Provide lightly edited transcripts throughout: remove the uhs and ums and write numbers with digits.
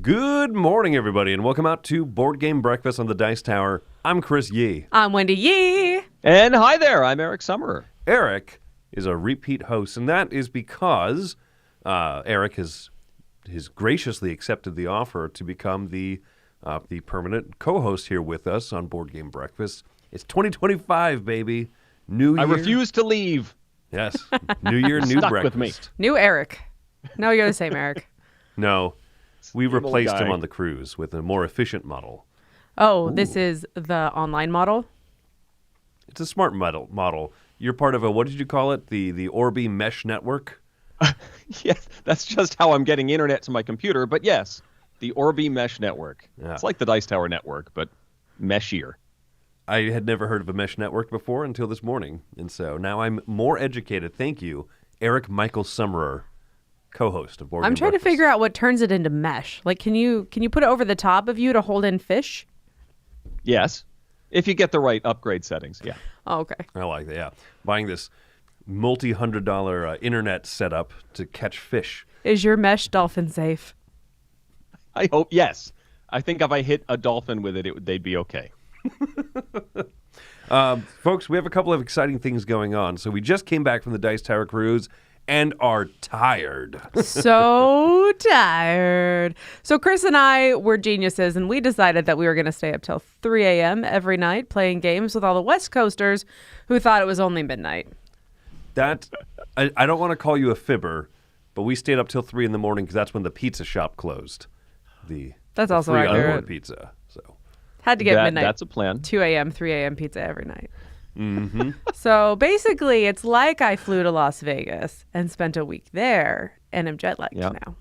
Good morning, everybody, and welcome out to Board Game Breakfast on the Dice Tower. I'm Chris Yi. I'm Wendy Yi. And hi there, I'm Eric Summerer. Eric is a repeat host, and that is because Eric has graciously accepted the offer to become the permanent co-host here with us on Board Game Breakfast. It's 2025, baby. New year. I refuse to leave. Yes. New year, new Stuck breakfast. with me. New Eric. No, you're the same Eric. No. We replaced guy. him on the cruise with a more efficient model. Oh, this is the online model? It's a smart model. You're part of what did you call it? The Orbi Mesh Network? Yes, that's just how I'm getting internet to my computer. But yes, the Orbi Mesh Network. Yeah. It's like the Dice Tower Network, but meshier. I had never heard of a mesh network before until this morning, and so now I'm more educated. Thank you, Eric Michael Summerer, co-host of Board I'm Game trying Breakfast. to figure out what turns it into mesh. Like, can you put it over the top of you to hold in fish? Yes, if you get the right upgrade settings, yeah. Oh, okay. I like that, yeah. Buying this multi-$100 internet setup to catch fish. Is your mesh dolphin safe? I hope, yes. I think if I hit a dolphin with it, they'd be okay. Folks, we have a couple of exciting things going on. So we just came back from the Dice Tower cruise and are tired. So tired. So Chris and I were geniuses, and we decided that we were going to stay up till 3 a.m. every night playing games with all the West Coasters who thought it was only midnight. I don't want to call you a fibber, but we stayed up till 3 in the morning because that's when the pizza shop closed. That's also free accurate. onboard pizza. So Had to get midnight. That's a plan. 2 a.m., 3 a.m. pizza every night. Mm-hmm. So basically, it's like I flew to Las Vegas and spent a week there and am jet lagged now.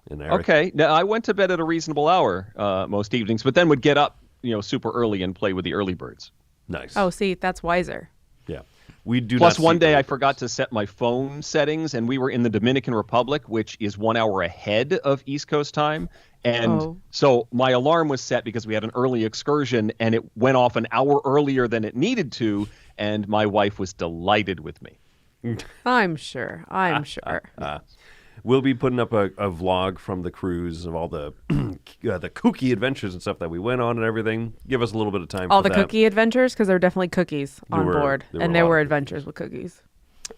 And Eric, Okay, now I went to bed at a reasonable hour most evenings, but then would get up, super early and play with the early birds. nice. Oh, see, that's wiser. Yeah. We do Plus, not one see day I early forgot birds. to set my phone settings, and we were in the Dominican Republic, which is 1 hour ahead of East Coast time. And so my alarm was set because we had an early excursion, and it went off an hour earlier than it needed to, and my wife was delighted with me. I'm sure. We'll be putting up a vlog from the cruise of all the the kooky adventures and stuff that we went on and everything. Give us a little bit of time All for the that. cookie adventures, because there were definitely cookies on board. there were And a there lot were of adventures with cookies.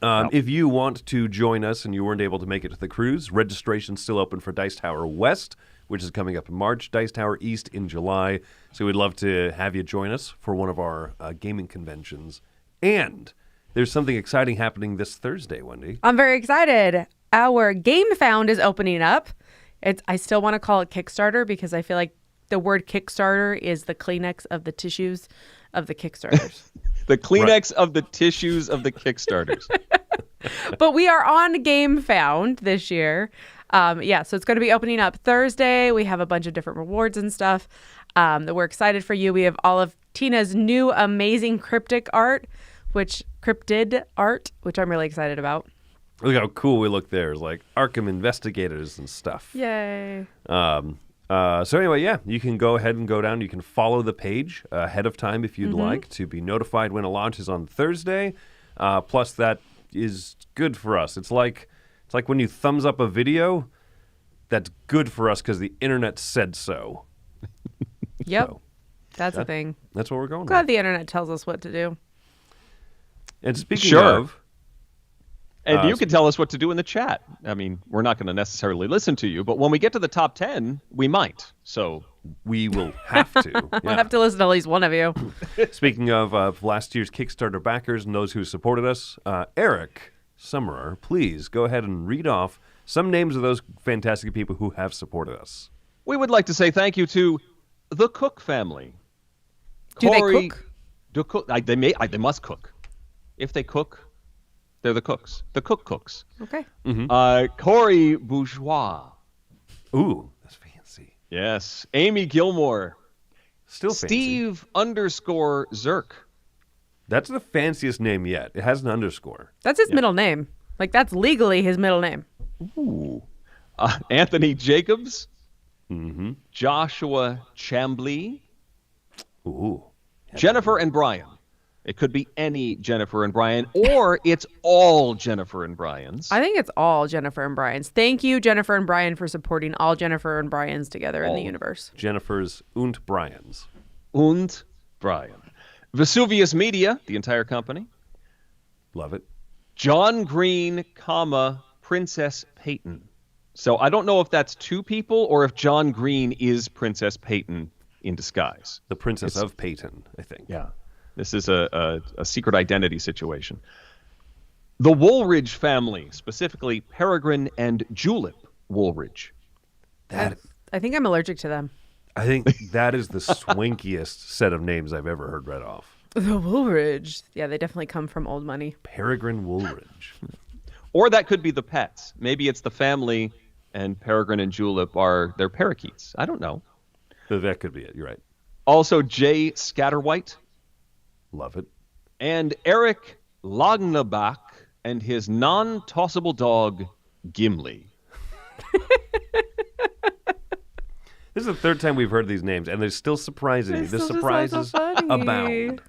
If you want to join us and you weren't able to make it to the cruise, registration's still open for Dice Tower West, which is coming up in March, Dice Tower East in July. So we'd love to have you join us for one of our gaming conventions. And there's something exciting happening this Thursday, Wendy. I'm very excited. Our Gamefound is opening up. I still want to call it Kickstarter because I feel like the word Kickstarter is the Kleenex of the tissues of the Kickstarters. The Kleenex of the tissues of the Kickstarters. But we are on Gamefound this year. So it's going to be opening up Thursday. We have a bunch of different rewards and stuff that we're excited for you. We have all of Tina's new amazing cryptid art, which I'm really excited about. Look how cool we look there. It's like Arkham investigators and stuff. Yay. So anyway, yeah, you can go ahead and go down. You can follow the page ahead of time if you'd like to be notified when it launches on Thursday. Plus, that is good for us. It's like when you thumbs up a video. That's good for us because the internet said so. Yep. So, That's a thing. That's what we're going Glad with. the internet tells us what to do. And speaking Sure. of, And you can tell us what to do in the chat. I mean, we're not going to necessarily listen to you, but when we get to the top 10, we might. So we will have to. We'll Yeah. have to listen to at least one of you. Speaking of last year's Kickstarter backers and those who supported us, Eric Summerer, please go ahead and read off some names of those fantastic people who have supported us. we would like to say thank you to the Cook family. Do they Corey- cook? They must cook. If they cook, they're the cooks. The cooks. Okay. Corey Bourgeois. Ooh, that's fancy. Yes. Amy Gilmore. Still fancy. Steve _Zerk. That's the fanciest name yet. It has an underscore. That's his middle name. Like, that's legally his middle name. Ooh. Anthony Jacobs. Mm-hmm. Joshua Chambly. Ooh. Jennifer and Brian. It could be any Jennifer and Brian, or it's all Jennifer and Brian's. I think it's all Jennifer and Brian's. Thank you, Jennifer and Brian, for supporting all Jennifer and Brian's together in the universe. Jennifer's und Brian's. Und Brian. Vesuvius Media, the entire company. Love it. John Green, Princess Peyton. So I don't know if that's two people or if John Green is Princess Peyton in disguise. The Princess of Peyton, I think. Yeah. This is a secret identity situation. The Woolridge family, specifically Peregrine and Julep Woolridge. I think I'm allergic to them. I think that is the swankiest set of names I've ever heard read off. The Woolridge. Yeah, they definitely come from old money. Peregrine Woolridge. Or that could be the pets. Maybe it's the family and Peregrine and Julep are their parakeets. I don't know. That could be it. You're right. Also, Jay Scatterwhite. Love it. And Eric Lagnabach and his non-tossable dog, Gimli. This is the third time we've heard these names, and they're still surprising me. The surprises abound.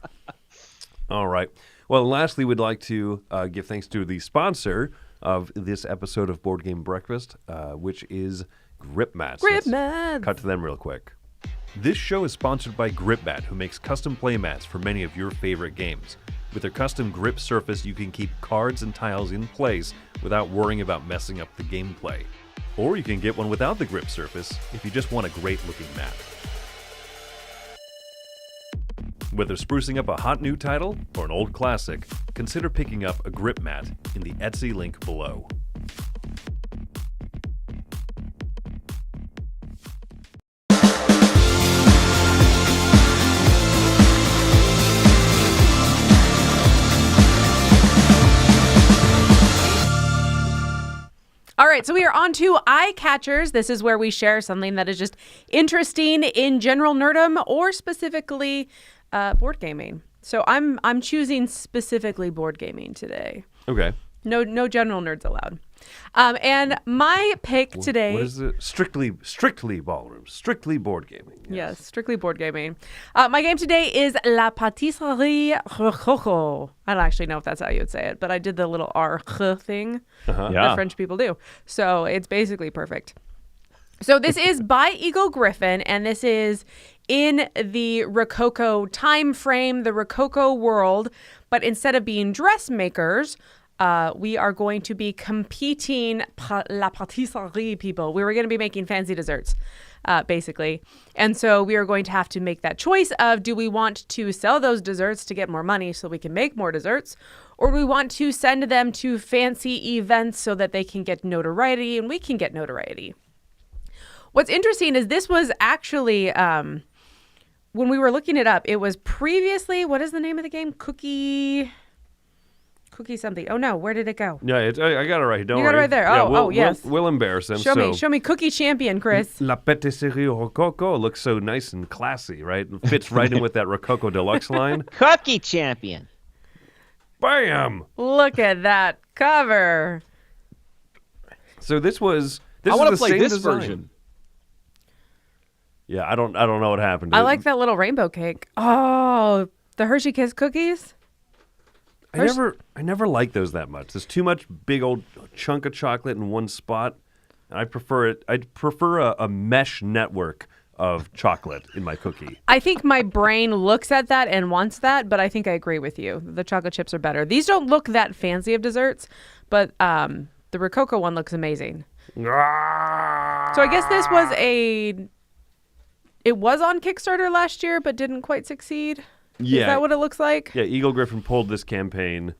All right. Well, lastly, we'd like to give thanks to the sponsor of this episode of Board Game Breakfast, which is Grip Mats. Grip Mats. Cut to them real quick. This show is sponsored by Grip Mat, who makes custom play mats for many of your favorite games. With their custom grip surface, you can keep cards and tiles in place without worrying about messing up the gameplay. Or you can get one without the grip surface if you just want a great-looking mat. Whether sprucing up a hot new title or an old classic, consider picking up a grip mat in the Etsy link below. All right, so we are on to eye catchers. This is where we share something that is just interesting in general nerdom or specifically board gaming. So I'm choosing specifically board gaming today. Okay. No general nerds allowed. And my pick today. What is it? Strictly ballroom. Strictly board gaming. Yes, strictly board gaming. My game today is La Patisserie Rococo. I don't actually know if that's how you would say it, but I did the little R thing that French people do. So it's basically perfect. So this is by Eagle Griffin, and this is in the Rococo time frame, the Rococo world. But instead of being dressmakers, we are going to be competing La Patisserie people. We were going to be making fancy desserts, basically. And so we are going to have to make that choice of, do we want to sell those desserts to get more money so we can make more desserts? Or do we want to send them to fancy events so that they can get notoriety and we can get notoriety? What's interesting is this was actually, when we were looking it up, it was previously, what is the name of the game? Cookie something. Oh no, where did it go? Yeah, I got it right. Don't worry. You got it right there. Yeah, yes. We'll embarrass him. Show me Cookie Champion, Chris. La Patisserie Rococo looks so nice and classy, right? It fits right in with that Rococo Deluxe line. Cookie Champion. Bam! Look at that cover. So this was. I want to the play same this design. version. Yeah, I don't know what happened. I like that little rainbow cake. Oh, the Hershey Kiss cookies. I never like those that much. There's too much big old chunk of chocolate in one spot. And I prefer it. I'd prefer a mesh network of chocolate in my cookie. I think my brain looks at that and wants that, but I think I agree with you. The chocolate chips are better. These don't look that fancy of desserts, but the Rococo one looks amazing. So I guess this was it was on Kickstarter last year, but didn't quite succeed. Yeah. Is that what it looks like? Yeah, Eagle Griffin pulled this campaign,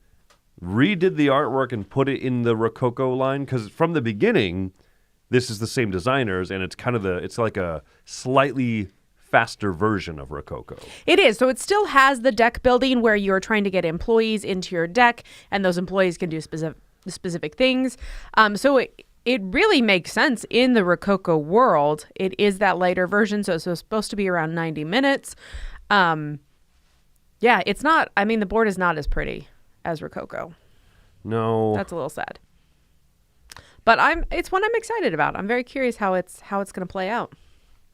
redid the artwork, and put it in the Rococo line, because from the beginning, this is the same designers, and it's like a slightly faster version of Rococo. It is. So it still has the deck building where you're trying to get employees into your deck, and those employees can do specific things. So it really makes sense in the Rococo world. It is that lighter version, so it's supposed to be around 90 minutes. Yeah, it's not. I mean, the board is not as pretty as Rococo. No, That's a little sad. But it's one I'm excited about. I'm very curious how it's going to play out.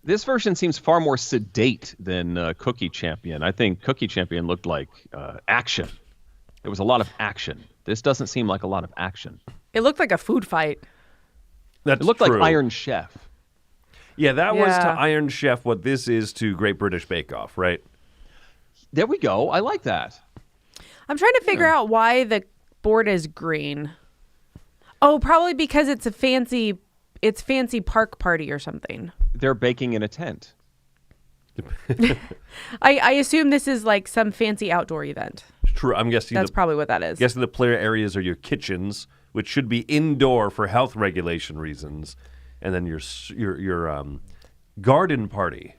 This version seems far more sedate than Cookie Champion. I think Cookie Champion looked like action. There was a lot of action. This doesn't seem like a lot of action. It looked like a food fight. That's It looked true. like Iron Chef. Yeah, that was to Yeah. Iron Chef what this is to Great British Bake Off, right? There we go. I like that. I'm trying to figure out why the board is green. Oh, probably because it's fancy park party or something. They're baking in a tent. I assume this is like some fancy outdoor event. True. I'm guessing That's probably what that is. guessing the player areas are your kitchens, which should be indoor for health regulation reasons, and then your garden party.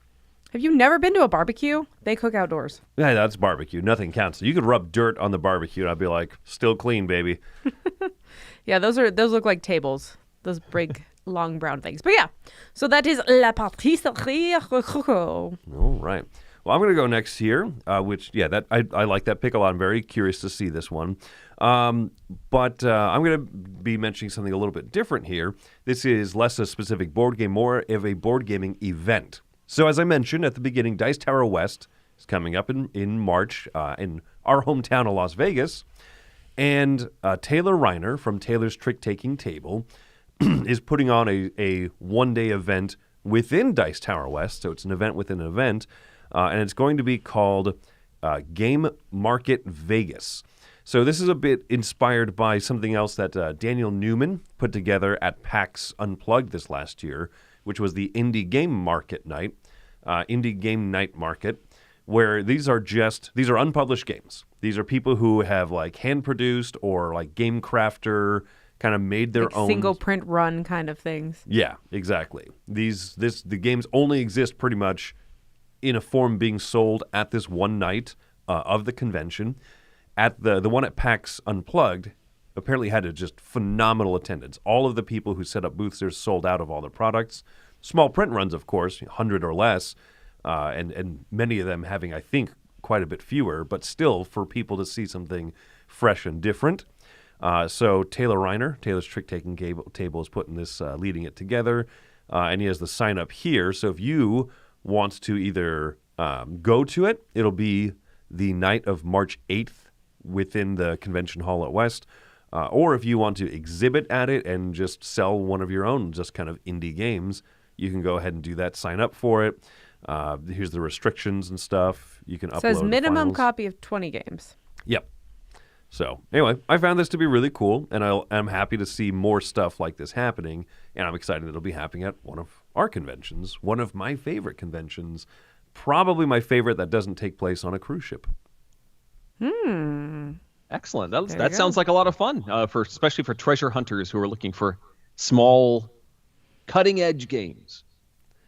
Have you never been to a barbecue? They cook outdoors. Yeah, that's barbecue. Nothing counts. You could rub dirt on the barbecue, and I'd be like, still clean, baby. Yeah, those look like tables. Those big long brown things. But yeah, so that is La Patisserie. All right. Well, I'm going to go next here, which, that I like that pick a lot. I'm very curious to see this one. But I'm going to be mentioning something a little bit different here. This is less a specific board game, more of a board gaming event. So as I mentioned at the beginning, Dice Tower West is coming up in March in our hometown of Las Vegas. And Taylor Reiner from Taylor's Trick-Taking Table is putting on a one-day event within Dice Tower West. So it's an event within an event. And it's going to be called Game Market Vegas. So this is a bit inspired by something else that Daniel Newman put together at PAX Unplugged this last year, which was the Indie Game Market Night, Indie Game Night Market, where these are unpublished games. These are people who have like hand-produced or like Game Crafter kind of made their Like own single print run kind of things. Yeah, exactly. The games only exist pretty much in a form being sold at this one night of the convention. At the one at PAX Unplugged apparently had a just phenomenal attendance. All of the people who set up booths there sold out of all their products. Small print runs, of course, 100 or less, and many of them having, I think, quite a bit fewer, but still for people to see something fresh and different. So Taylor Reiner, Taylor's Trick-Taking Table, is putting this, leading it together, and he has the sign up here. So if you want to either go to it, it'll be the night of March 8th within the convention hall at West, or if you want to exhibit at it and just sell one of your own just kind of indie games, you can go ahead and do that, sign up for it. Here's the restrictions and stuff. You can upload Says minimum files. copy of 20 games. Yep. So anyway, I found this to be really cool, and I'm happy to see more stuff like this happening, and I'm excited that it'll be happening at one of our conventions, one of my favorite conventions, probably my favorite that doesn't take place on a cruise ship. Excellent. There you That go. sounds like a lot of fun, especially for treasure hunters who are looking for small, cutting-edge games.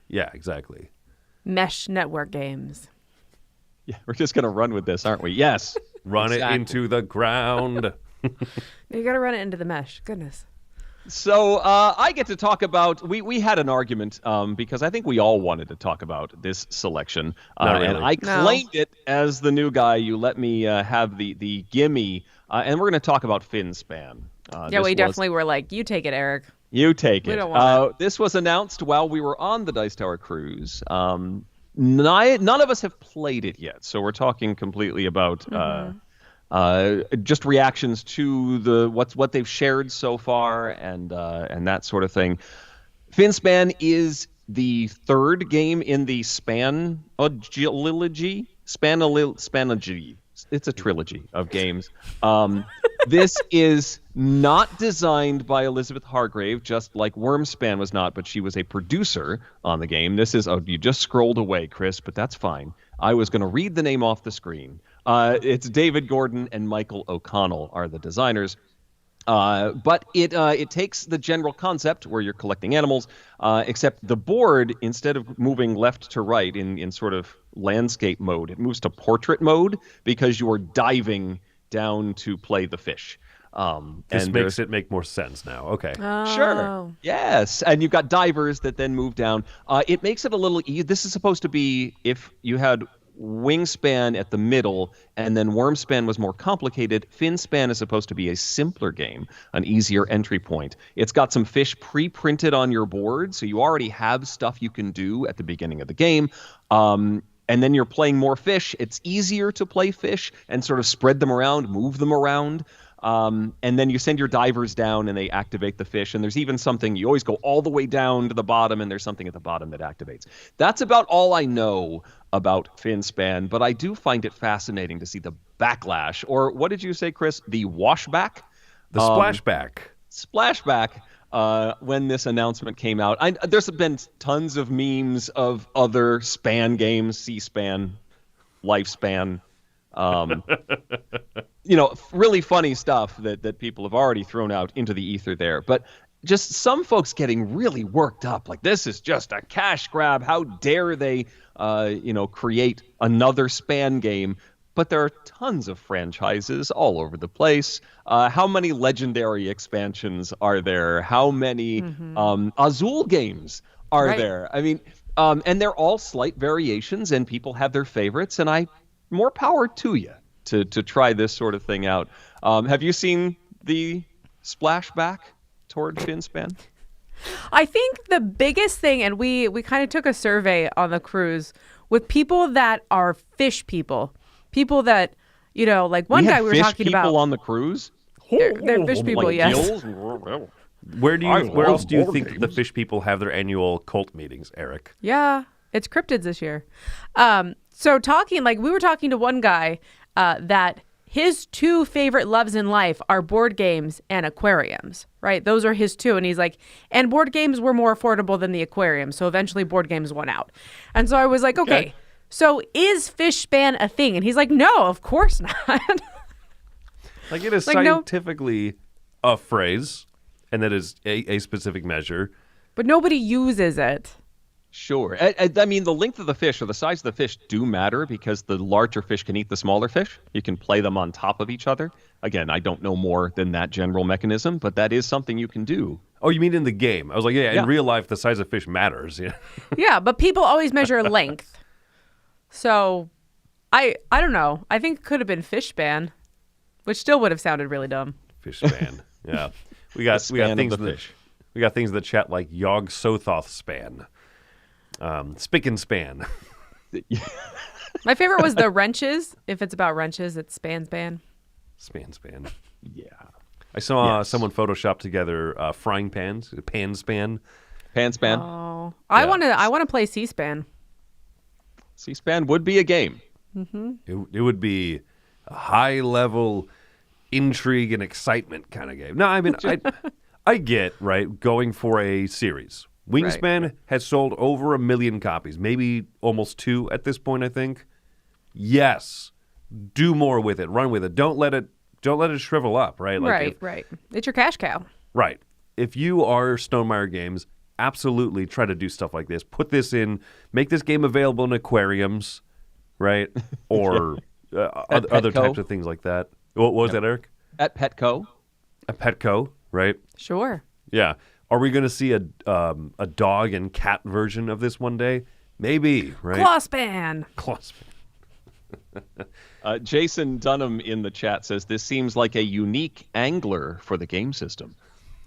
Yeah, exactly. Mesh network games. Yeah, we're just going to run with this, aren't we? Yes. Run Exactly. it into the ground. You got to run it into the mesh. Goodness. So I get to talk about, we had an argument because I think we all wanted to talk about this selection. Not really. And I claimed it as the new guy. You let me have the gimme. And we're going to talk about Finspan. Yeah, we definitely were like, you take it, Eric. You take it. We don't want it. This was announced while we were on the Dice Tower cruise. None of us have played it yet, so we're talking completely about just reactions to what they've shared so far and that sort of thing. Finspan is the third game in the Spanogy. It's a trilogy of games. This is not designed by Elizabeth Hargrave, just like Wormspan was not, but she was a producer on the game. This is, you just scrolled away, Chris, but that's fine. I was going to read the name off the screen. It's David Gordon and Michael O'Connell are the designers. But it takes the general concept where you're collecting animals, except the board, instead of moving left to right in sort of landscape mode, it moves to portrait mode because you're diving down to play the fish. This makes it make more sense now. Okay. Sure. Yes. And you've got divers that then move down. It makes it a little this is supposed to be if you had Wingspan at the middle, and then Wormspan was more complicated. Finspan is supposed to be a simpler game, an easier entry point. It's got some fish pre-printed on your board, so you already have stuff you can do at the beginning of the game. And then you're playing more fish. It's easier to play fish and sort of spread them around, move them around. And then you send your divers down and they activate the fish. And there's even something, you always go all the way down to the bottom and there's something at the bottom that activates. That's about all I know about Finspan, but I do find it fascinating to see the backlash, or what did you say, Chris? The washback? The splashback. Splashback. When this announcement came out. There's been tons of memes of other span games, C-Span, Lifespan, really funny stuff that people have already thrown out into the ether there. But just some folks getting really worked up, like this is just a cash grab. How dare they, create another span game? But there are tons of franchises all over the place. How many legendary expansions are there? How many Azul games are there? I mean, and they're all slight variations, and people have their favorites. And more power to you to try this sort of thing out. Have you seen the splashback toward Finspan? I think the biggest thing, and we kind of took a survey on the cruise with people that are fish people. People that, like one guy we were talking about. People on the cruise? They're fish people, like yes. Where else do you think the fish people have their annual cult meetings, Eric? Yeah, it's cryptids this year. So we were talking to one guy that his two favorite loves in life are board games and aquariums, right? Those are his two. And he's like, and board games were more affordable than the aquarium. So eventually board games won out. And so I was like, okay. So is Fishspan a thing? And he's like, no, of course not. Like it is scientifically a phrase, and that is a specific measure. But nobody uses it. Sure. I mean, the length of the fish or the size of the fish do matter because the larger fish can eat the smaller fish. You can play them on top of each other. Again, I don't know more than that general mechanism, but that is something you can do. Oh, you mean in the game? I was like, in real life, the size of fish matters. Yeah. Yeah, but people always measure length. So, I don't know. I think it could have been Fishspan, which still would have sounded really dumb. Fishspan, yeah. We got things we got things in the chat like Yog Sothoth span, Spick and Span. My favorite was the wrenches. If it's about wrenches, it's span. Span. Yeah. I saw someone Photoshop together frying pans, Panspan. Oh, I want to play C-Span. C-Span would be a game. Mm-hmm. It would be a high-level intrigue and excitement kind of game. No, I mean, I get, right, going for a series. Wingspan has sold over 1 million copies, maybe almost 2 at this point, I think. Yes, do more with it. Run with it. Don't let it shrivel up, right? Like right. It's your cash cow. Right. If you are Stonemaier Games, absolutely try to do stuff like this. Put this in, make this game available in aquariums, right? Or other types of things like that. What was that, Eric? At Petco. At Petco, right? Sure. Yeah. Are we going to see a dog and cat version of this one day? Maybe, right? Clawspan. Jason Dunham in the chat says, this seems like a unique angler for the game system.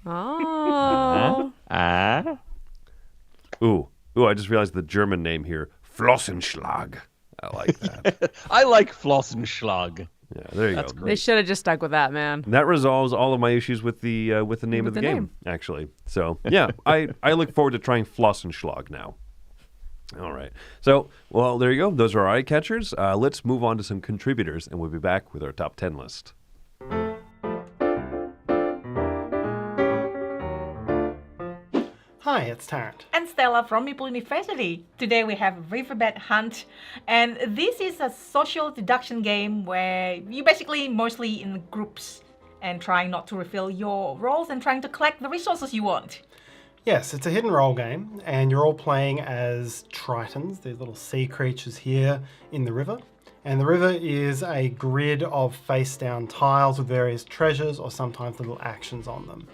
Oh. Ooh, I just realized the German name here. Flossenschlag. I like that. I like Flossenschlag. Yeah, there you go. They should have just stuck with that, man. And that resolves all of my issues with the name of the game, actually. So, yeah, I look forward to trying Flossenschlag now. All right. So, well, there you go. Those are our eye catchers. Let's move on to some contributors, and we'll be back with our top 10 list. Hi, it's Tarrant. And Stella from Maple University. Today we have Riverbed Hunt, and this is a social deduction game where you basically mostly in groups and trying not to refill your rolls and trying to collect the resources you want. Yes, it's a hidden role game, and you're all playing as tritons, these little sea creatures here in the river. And the river is a grid of face-down tiles with various treasures or sometimes little actions on them.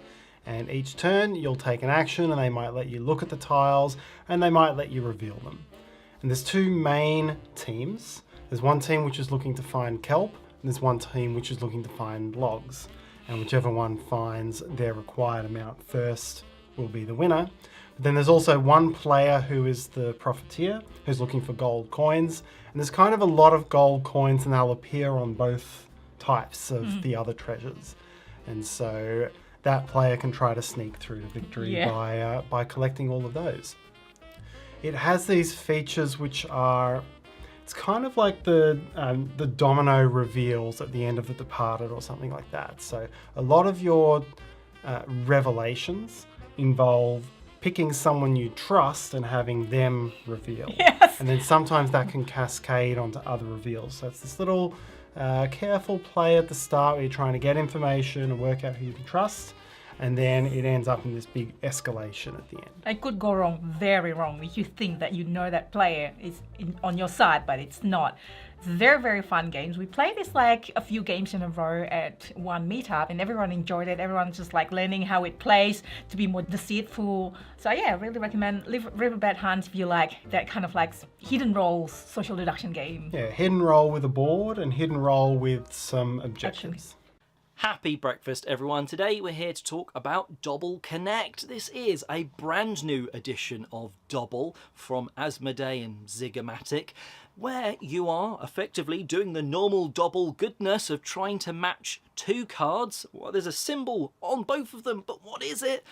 And each turn you'll take an action and they might let you look at the tiles and they might let you reveal them. And there's two main teams. There's one team which is looking to find kelp, and there's one team which is looking to find logs. And whichever one finds their required amount first will be the winner. But then there's also one player who is the profiteer, who's looking for gold coins. And there's kind of a lot of gold coins, and they'll appear on both types of the other treasures. And so that player can try to sneak through to victory by collecting all of those. It has these features which are... It's kind of like the domino reveals at the end of The Departed or something like that. So a lot of your revelations involve picking someone you trust and having them reveal. Yes. And then sometimes that can cascade onto other reveals. So it's this little careful play at the start where you're trying to get information and work out who you can trust. And then it ends up in this big escalation at the end. It could go wrong, very wrong, if you think that you know that player is on your side, but it's not. It's very, very fun games. We played this like a few games in a row at one meetup, and everyone enjoyed it. Everyone's just like learning how it plays to be more deceitful. So yeah, I really recommend Riverbed Hunt if you like that kind of like hidden roles social deduction game. Yeah, hidden roll with a board and hidden roll with some objectives. Happy breakfast, everyone. Today we're here to talk about Double Connect. This is a brand new edition of Double from Asmodee and Zygomatic, where you are effectively doing the normal double goodness of trying to match two cards. Well, there's a symbol on both of them, but what is it?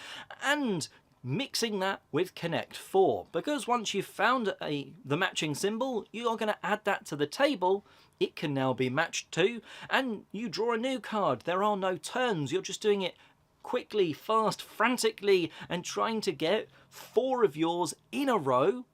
And mixing that with Connect 4, because once you've found the matching symbol, you are going to add that to the table. It can now be matched to, and you draw a new card. There are no turns. You're just doing it quickly, fast, frantically, and trying to get 4 of yours in a row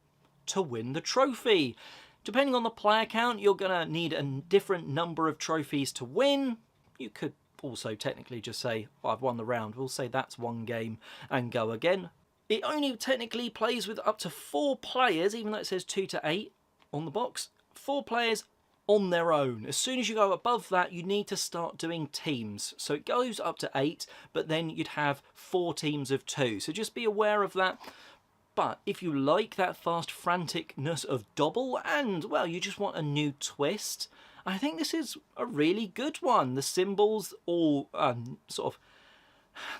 to win the trophy. Depending on the player count, you're going to need a different number of trophies to win. You could also technically just say, I've won the round. We'll say that's one game and go again. It only technically plays with up to 4 players, even though it says 2 to 8 on the box. 4 players on their own. As soon as you go above that, you need to start doing teams. So it goes up to 8, but then you'd have 4 teams of 2. So just be aware of that. But if you like that fast franticness of Double and, well, you just want a new twist, I think this is a really good one. The symbols all sort of...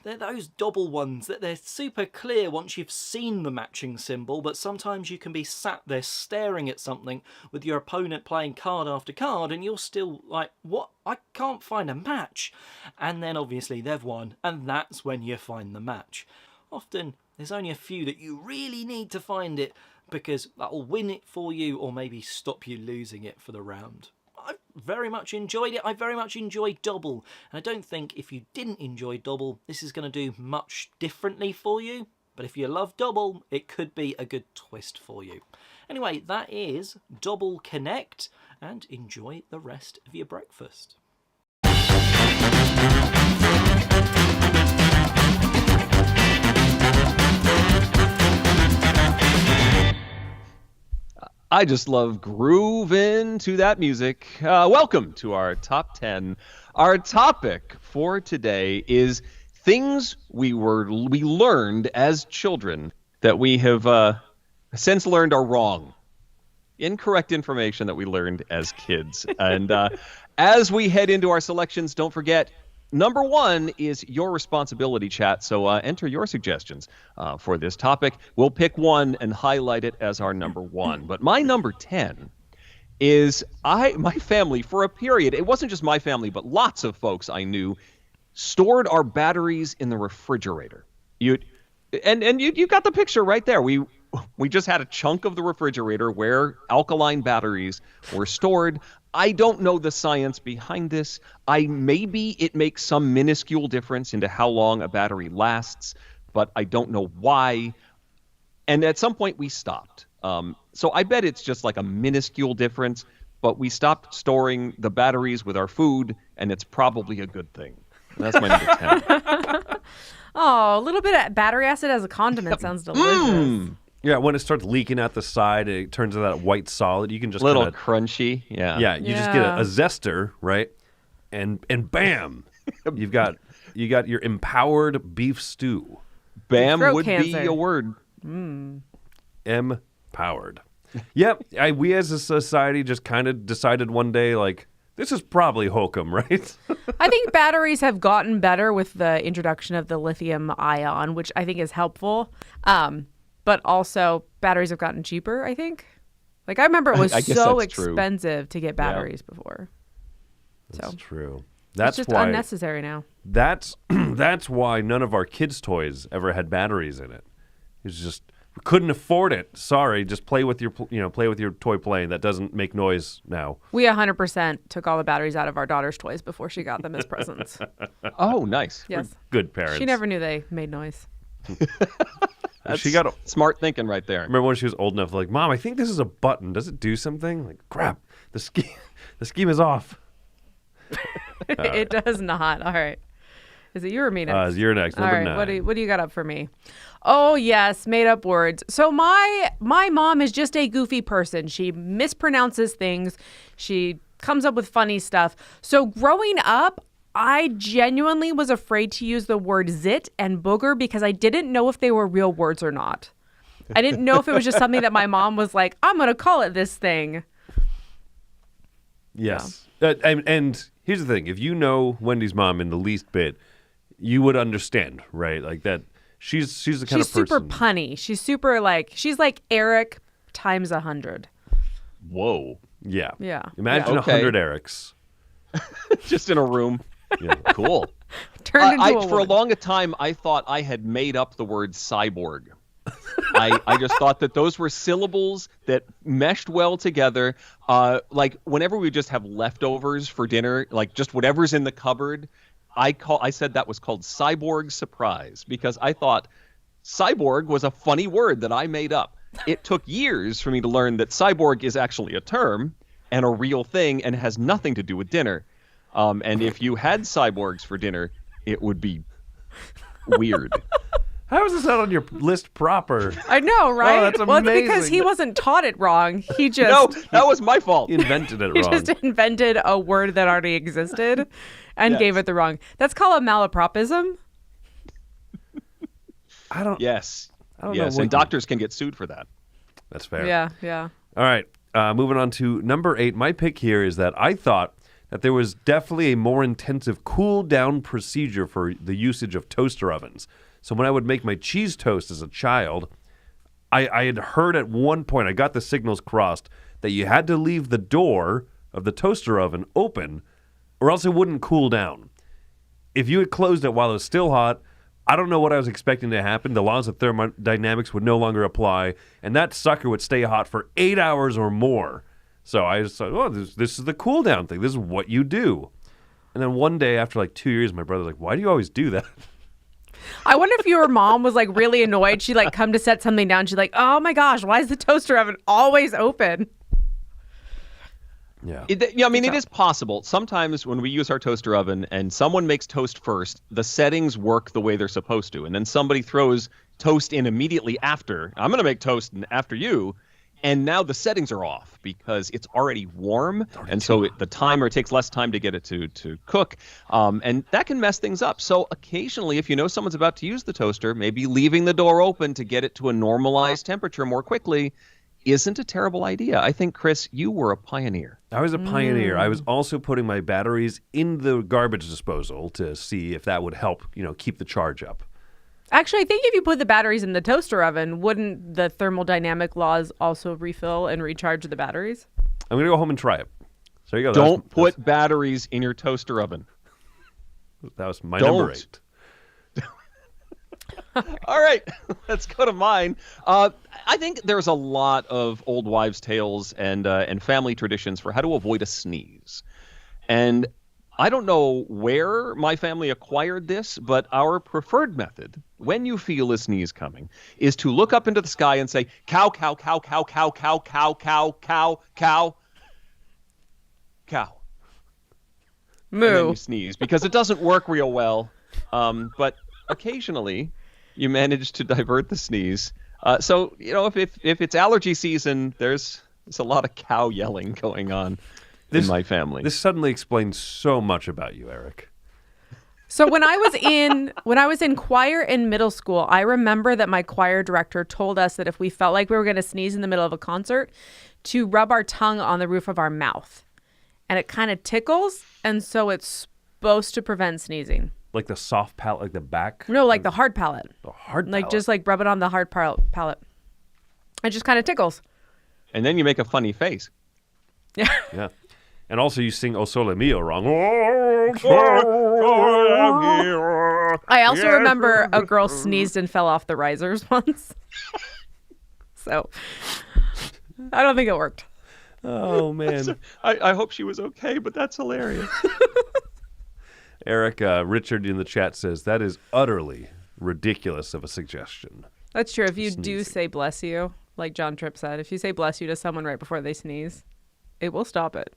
They're those double ones that they're super clear once you've seen the matching symbol, but sometimes you can be sat there staring at something with your opponent playing card after card and you're still like, what? I can't find a match. And then obviously they've won, and that's when you find the match. Often there's only a few that you really need to find it because that'll win it for you or maybe stop you losing it for the round. I very much enjoyed it. I very much enjoyed Double. And I don't think if you didn't enjoy Double, this is going to do much differently for you. But if you love Double, it could be a good twist for you. Anyway, that is Double Connect, and enjoy the rest of your breakfast. I just love grooving to that music. Welcome to our top 10. Our topic for today is things we learned as children that we have since learned are wrong. Incorrect information that we learned as kids. And as we head into our selections, don't forget, number 1 is your responsibility, chat. So enter your suggestions for this topic. We'll pick one and highlight it as our number 1. But my number 10 is my family, for a period, it wasn't just my family, but lots of folks I knew, stored our batteries in the refrigerator. You got the picture right there. We just had a chunk of the refrigerator where alkaline batteries were stored. I don't know the science behind this. Maybe it makes some minuscule difference into how long a battery lasts, but I don't know why. And at some point we stopped. So I bet it's just like a minuscule difference, but we stopped storing the batteries with our food, and it's probably a good thing. That's my number 10. Oh, a little bit of battery acid as a condiment sounds delicious. Yeah, when it starts leaking out the side, it turns into that white solid. You can just little crunchy, yeah. Yeah, you just get a zester, right? And bam, you got your empowered beef stew. Bam Throat would cancer. be a word. Empowered. Yep. We as a society just kind of decided one day, like, this is probably hokum, right? I think batteries have gotten better with the introduction of the lithium ion, which I think is helpful. But also, batteries have gotten cheaper, I think. Like, I remember it was so expensive to get batteries before. That's true. It's just unnecessary now. That's why none of our kids' toys ever had batteries in it. It's just we couldn't afford it. Sorry, just play with your toy plane that doesn't make noise now. We 100% took all the batteries out of our daughter's toys before she got them as presents. Oh, nice. Yes. We're good parents. She never knew they made noise. She got smart thinking right there. Remember when she was old enough, like, Mom, I think this is a button. Does it do something? Like, crap, the scheme is off. It does not. All right. Is it you or me next? You're next. Number 9. What do you got up for me? Oh, yes, made up words. So my mom is just a goofy person. She mispronounces things. She comes up with funny stuff. So growing up, I genuinely was afraid to use the word zit and booger because I didn't know if they were real words or not. I didn't know if it was just something that my mom was like, I'm going to call it this thing. Yes. Yeah. And here's the thing. If you know Wendy's mom in the least bit, you would understand, right? Like that. She's the kind of person. She's super punny. She's like Eric times 100. Whoa. Yeah. Yeah. Imagine 100 Erics. Just in a room. Yeah. Cool. Turned into a for a long time, I thought I had made up the word cyborg. I just thought that those were syllables that meshed well together. Like whenever we just have leftovers for dinner, like just whatever's in the cupboard, I said that was called cyborg surprise because I thought cyborg was a funny word that I made up. It took years for me to learn that cyborg is actually a term and a real thing and has nothing to do with dinner. And if you had cyborgs for dinner, it would be weird. How is this not on your list proper? I know, right? Oh, that's well, amazing. it's because he wasn't taught it wrong. He just No, that was my fault. He invented it he wrong. just invented a word that already existed and gave it the wrong. That's called a malapropism. Yes. I don't know. And doctors can get sued for that. That's fair. Yeah. All right. Moving on to number 8. My pick here is that I thought that there was definitely a more intensive cool down procedure for the usage of toaster ovens. So when I would make my cheese toast as a child, I had heard at one point, I got the signals crossed, that you had to leave the door of the toaster oven open or else it wouldn't cool down. If you had closed it while it was still hot, I don't know what I was expecting to happen. The laws of thermodynamics would no longer apply, and that sucker would stay hot for 8 hours or more. So I just thought, oh, this is the cool down thing. This is what you do. And then one day after like 2 years, my brother's like, why do you always do that? I wonder if your mom was like really annoyed. She'd like come to set something down. She's like, oh my gosh, why is the toaster oven always open? Yeah. It is possible. Sometimes when we use our toaster oven and someone makes toast first, the settings work the way they're supposed to. And then somebody throws toast in immediately after. I'm going to make toast after you. And now the settings are off because it's already warm. And so the timer takes less time to get it to cook. And that can mess things up. So occasionally, if you know someone's about to use the toaster, maybe leaving the door open to get it to a normalized temperature more quickly isn't a terrible idea. I think, Chris, you were a pioneer. I was a pioneer. I was also putting my batteries in the garbage disposal to see if that would help, keep the charge up. Actually, I think if you put the batteries in the toaster oven, wouldn't the thermodynamic laws also refill and recharge the batteries? I'm going to go home and try it. So there you go. Don't put batteries in your toaster oven. That was my number 8. All right, let's go to mine. I think there's a lot of old wives' tales and family traditions for how to avoid a sneeze. And I don't know where my family acquired this, but our preferred method, when you feel a sneeze coming, is to look up into the sky and say, cow, cow, cow, cow, cow, cow, cow, cow, cow, cow, cow. Moo. And then you sneeze, because it doesn't work real well. But occasionally, you manage to divert the sneeze. So, if it's allergy season, there's a lot of cow yelling going on in my family. This suddenly explains so much about you, Eric. So when I was in choir in middle school, I remember that my choir director told us that if we felt like we were going to sneeze in the middle of a concert, to rub our tongue on the roof of our mouth. And it kind of tickles, and so it's supposed to prevent sneezing. Like the soft palate, like the back? No, like the hard palate. The hard palate? Like just like rub it on the hard palate. It just kind of tickles. And then you make a funny face. Yeah. Yeah. And also you sing O Sole Mio wrong. I also remember a girl sneezed and fell off the risers once. So I don't think it worked. Oh, man. I hope she was okay, but that's hilarious. Eric, Richard in the chat says, that is utterly ridiculous of a suggestion. That's true. If you do Sneezing. say bless you, like John Tripp said, if you say bless you to someone right before they sneeze, it will stop it.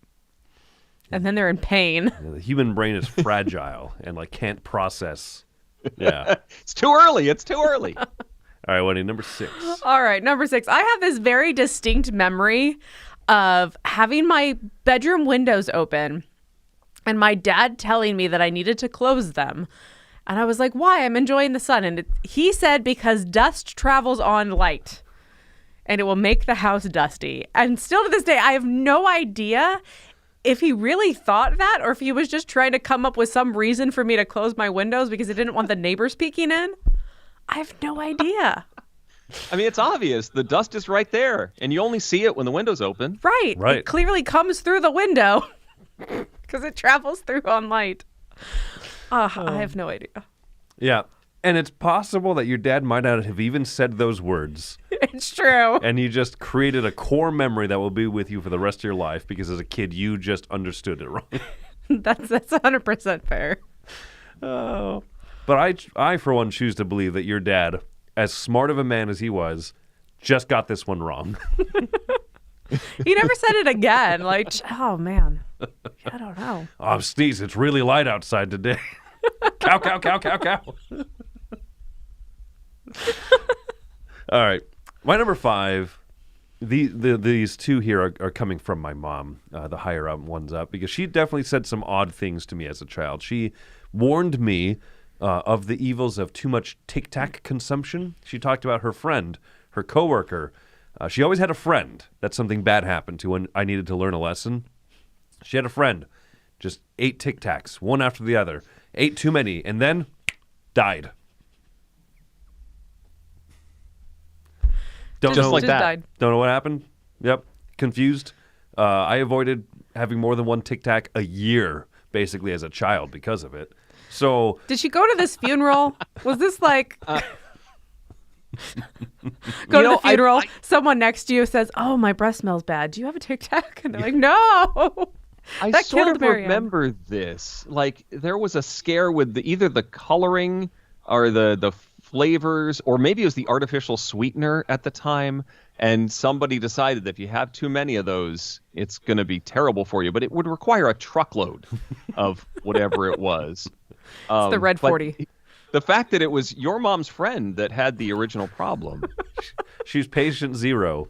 And then they're in pain. The human brain is fragile and like can't process. Yeah. It's too early. It's too early. All right, Wendy, number 6. All right, number 6. I have this very distinct memory of having my bedroom windows open and my dad telling me that I needed to close them. And I was like, why? I'm enjoying the sun. And he said because dust travels on light and it will make the house dusty. And still to this day, I have no idea if he really thought that or if he was just trying to come up with some reason for me to close my windows because he didn't want the neighbors peeking in. I have no idea. I mean, it's obvious. The dust is right there, and you only see it when the window's open. Right. Right. It clearly comes through the window because it travels through on light. I have no idea. Yeah. And it's possible that your dad might not have even said those words. It's true. And you just created a core memory that will be with you for the rest of your life because as a kid, you just understood it wrong. That's 100% fair. Oh. But I, for one, choose to believe that your dad, as smart of a man as he was, just got this one wrong. He never said it again. Like, oh, man. I don't know. Oh, I'm sneezing. It's really light outside today. Cow, cow, cow, cow, cow. All right. My number 5, these two here are coming from my mom, the higher up ones up, because she definitely said some odd things to me as a child. She warned me of the evils of too much Tic Tac consumption. She talked about her friend, her coworker. She always had a friend that something bad happened to when I needed to learn a lesson. She had a friend, just ate Tic Tacs, one after the other, ate too many, and then died. Just like that. Died. Don't know what happened. Yep. Confused. I avoided having more than one Tic Tac a year, basically, as a child because of it. So Did she go to this funeral? Was this like... Go to the funeral, someone next to you says, oh, my breath smells bad. Do you have a Tic Tac? And they're like, no. I That sort killed of Marianne. remember this. Like, there was a scare with either the coloring or the flavors, or maybe it was the artificial sweetener at the time, and somebody decided that if you have too many of those, it's going to be terrible for you. But it would require a truckload of whatever it was. It's the red 40. The fact that it was your mom's friend that had the original problem. she's patient 0.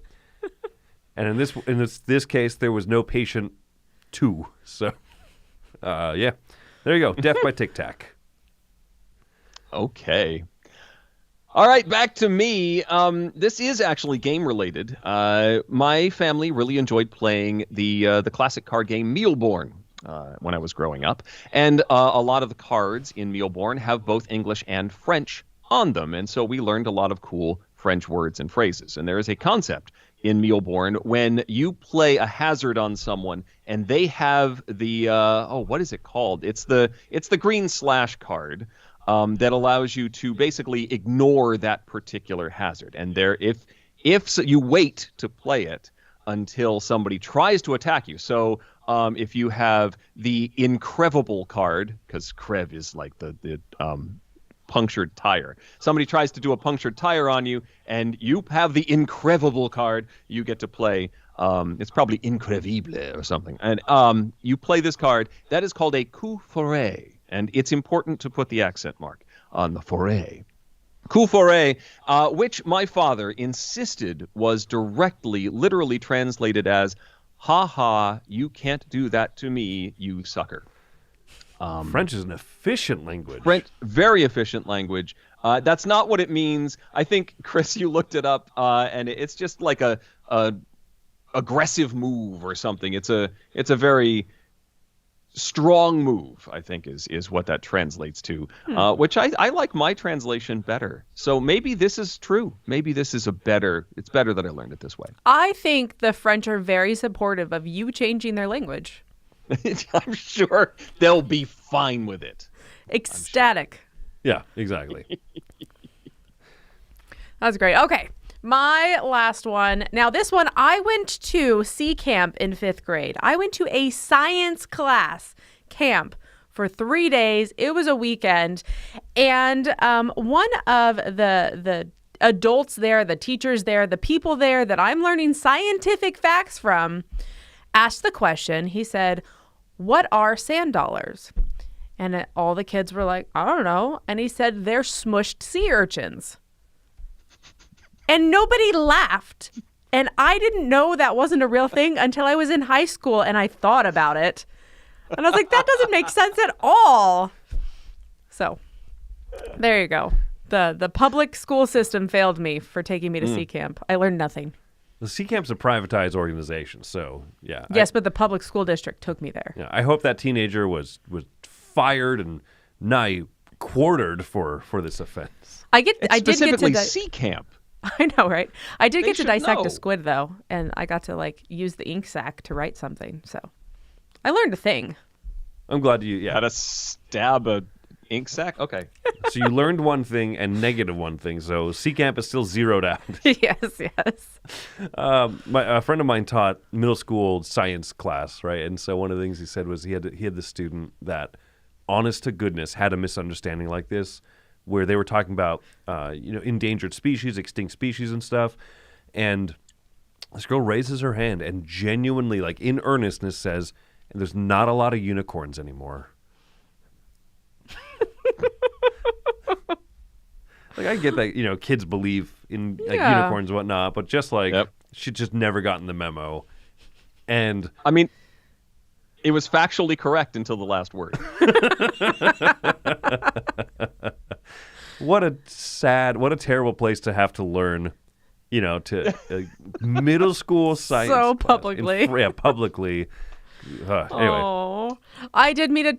And in this case, there was no patient 2. So, yeah. There you go. Death by Tic Tac. Okay. All right, back to me. This is actually game related. My family really enjoyed playing the classic card game Mealborn when I was growing up, and a lot of the cards in Mealborn have both English and French on them, and so we learned a lot of cool French words and phrases. And there is a concept in Mealborn when you play a hazard on someone and they have the what is it called? It's the green slash card. That allows you to basically ignore that particular hazard. And if so, you wait to play it until somebody tries to attack you. So if you have the incredible card, because crev is like the punctured tire. Somebody tries to do a punctured tire on you, and you have the incredible card, you get to play. It's probably incredible or something. And you play this card. That is called a coup fourré. And it's important to put the accent mark on the foray. Coup fourré, which my father insisted was literally translated as, ha ha, you can't do that to me, you sucker. French is an efficient language. French, very efficient language. That's not what it means. I think, Chris, you looked it up, and it's just like a aggressive move or something. It's a very strong move, I think, is what that translates to, which I like my translation better. So maybe this is true. Maybe this is it's better that I learned it this way. I think the French are very supportive of you changing their language. I'm sure they'll be fine with it. Ecstatic. Yeah, exactly. That's great. Okay. My last one. Now, this one, I went to C camp in 5th grade. I went to a science class camp for 3 days. It was a weekend. And one of the adults there, the teachers there, the people there that I'm learning scientific facts from, asked the question. He said, "What are sand dollars?" And all the kids were like, "I don't know." And he said, "They're smushed sea urchins." And nobody laughed. And I didn't know that wasn't a real thing until I was in high school and I thought about it. And I was like, that doesn't make sense at all. So there you go. The public school system failed me for taking me to C camp. I learned nothing. The C Camp's a privatized organization, so yeah. Yes, but the public school district took me there. Yeah, I hope that teenager was fired and nigh quartered for this offense. I did get Specifically to C camp. I know, right? I did get to should dissect know. a squid though, and I got to use the ink sac to write something. So I learned a thing. I'm glad you How to stab a ink sac? Okay. So you learned one thing and negative one thing. So C Camp is still zeroed out. Yes. A friend of mine taught middle school science class, right? And so one of the things he said was he had the student that, honest to goodness, had a misunderstanding like this, where they were talking about endangered species, extinct species, and stuff. And this girl raises her hand and genuinely, in earnestness, says, "And there's not a lot of unicorns anymore." I get that, kids believe in unicorns and whatnot, but just she just never gotten the memo. And I mean, it was factually correct until the last word. What a terrible place to have to learn, to middle school science. So class. publicly. Publicly. Anyway. Oh, I did meet a.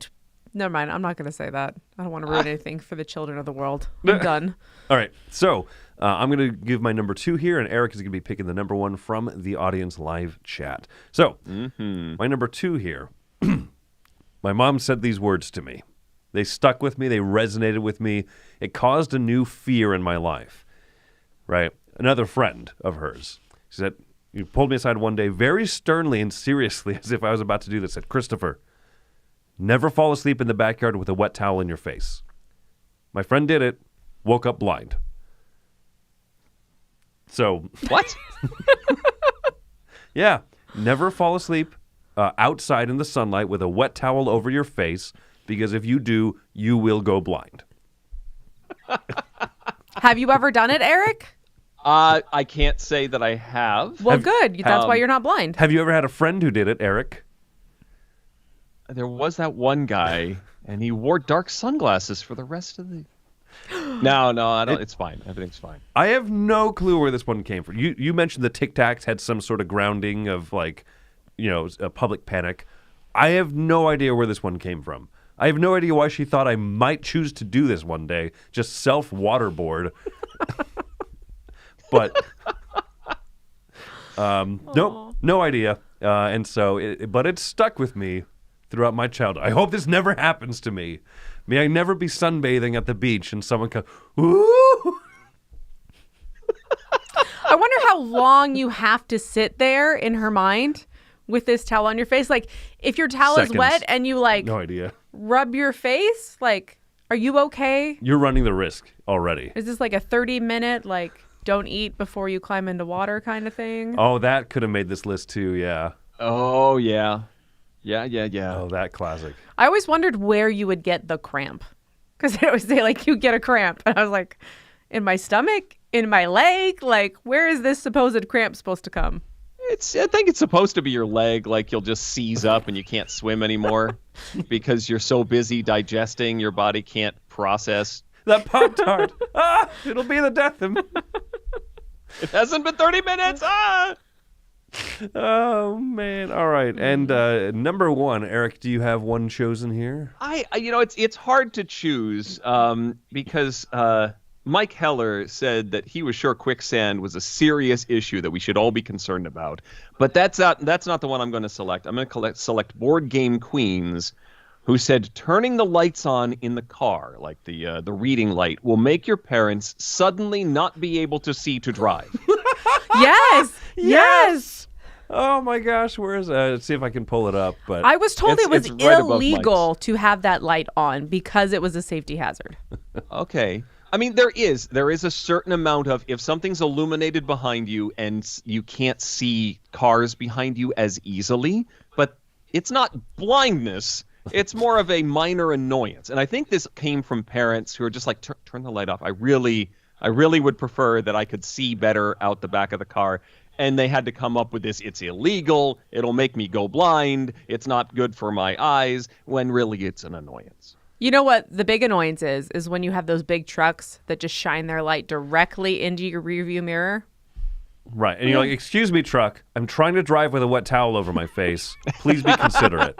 Never mind. I'm not going to say that. I don't want to ruin anything for the children of the world. I'm done. All right. So I'm going to give my number 2 here, and Eric is going to be picking the number 1 from the audience live chat. So my number 2 here. My mom said these words to me. They stuck with me. They resonated with me. It caused a new fear in my life. Right? Another friend of hers. She said, you pulled me aside one day very sternly and seriously, as if I was about to do this, said, "Christopher, never fall asleep in the backyard with a wet towel in your face." My friend did it, woke up blind. So What? yeah, never fall asleep outside in the sunlight with a wet towel over your face, because if you do, you will go blind. Have you ever done it, Eric? I can't say that I have. Well, good. That's why you're not blind. Have you ever had a friend who did it, Eric? There was that one guy, and he wore dark sunglasses for the rest of the... No, I don't. It's fine. Everything's fine. I have no clue where this one came from. You mentioned the Tic Tacs had some sort of grounding of a public panic. I have no idea where this one came from. I have no idea why she thought I might choose to do this one day. Just self-waterboard. But nope, no idea. And so, but it stuck with me throughout my childhood. I hope this never happens to me. May I never be sunbathing at the beach and someone comes, "Ooh." I wonder how long you have to sit there in her mind with this towel on your face. If your towel Seconds. is wet and you No idea. rub your face, are you okay? You're running the risk already. Is this a 30-minute, don't eat before you climb into water kind of thing? Oh, that could have made this list too, yeah. Oh, yeah. Yeah. Oh, that classic. I always wondered where you would get the cramp. Because they always say, you get a cramp. And I was like, in my stomach? In my leg? Where is this supposed cramp supposed to come? I think it's supposed to be your leg, like you'll just seize up and you can't swim anymore because you're so busy digesting, your body can't process. That Pop-Tart. It'll be the death of me. It hasn't been 30 minutes. Oh, man. All right. And number one, Eric, do you have one chosen here? It's hard to choose because Mike Heller said that he was sure quicksand was a serious issue that we should all be concerned about. But that's not the one I'm going to select. I'm going to select Board Game Queens, who said turning the lights on in the car, like the reading light, will make your parents suddenly not be able to see to drive. Yes. Oh my gosh, where is that? Let's see if I can pull it up. But I was told it was right illegal to have that light on because it was a safety hazard. Okay. I mean, there is a certain amount of, if something's illuminated behind you and you can't see cars behind you as easily, but it's not blindness. It's more of a minor annoyance. And I think this came from parents who are just like, turn the light off. I really would prefer that I could see better out the back of the car. And they had to come up with this, it's illegal, it'll make me go blind, it's not good for my eyes, when really it's an annoyance. You know what the big annoyance is when you have those big trucks that just shine their light directly into your rearview mirror. Right. And you're like, excuse me, truck, I'm trying to drive with a wet towel over my face. Please be considerate.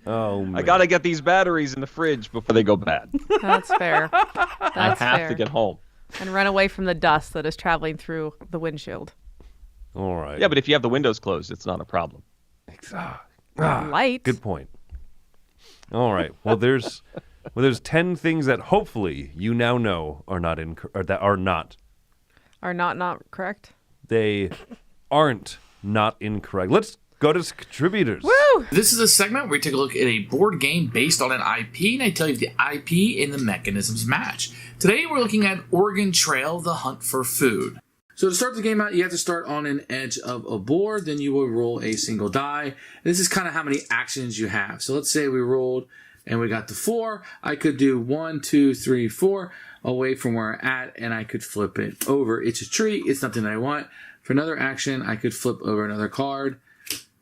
Oh, man. I got to get these batteries in the fridge before they go bad. That's fair. I have to get home. And run away from the dust that is traveling through the windshield. All right. Yeah, but if you have the windows closed, it's not a problem. Light. Good point. All right. Well, there's 10 things that hopefully you now know are not not correct. They aren't not incorrect. Let's go to contributors. Woo! This is a segment where we take a look at a board game based on an IP, and I tell you if the IP and the mechanisms match. Today we're looking at Oregon Trail, The Hunt for Food. So to start the game out, you have to start on an edge of a board, then you will roll a single die. This is kind of how many actions you have. So let's say we rolled and we got the 4. I could do 1, 2, 3, 4 away from where I'm at, and I could flip it over. It's a tree. It's nothing that I want. For another action, I could flip over another card,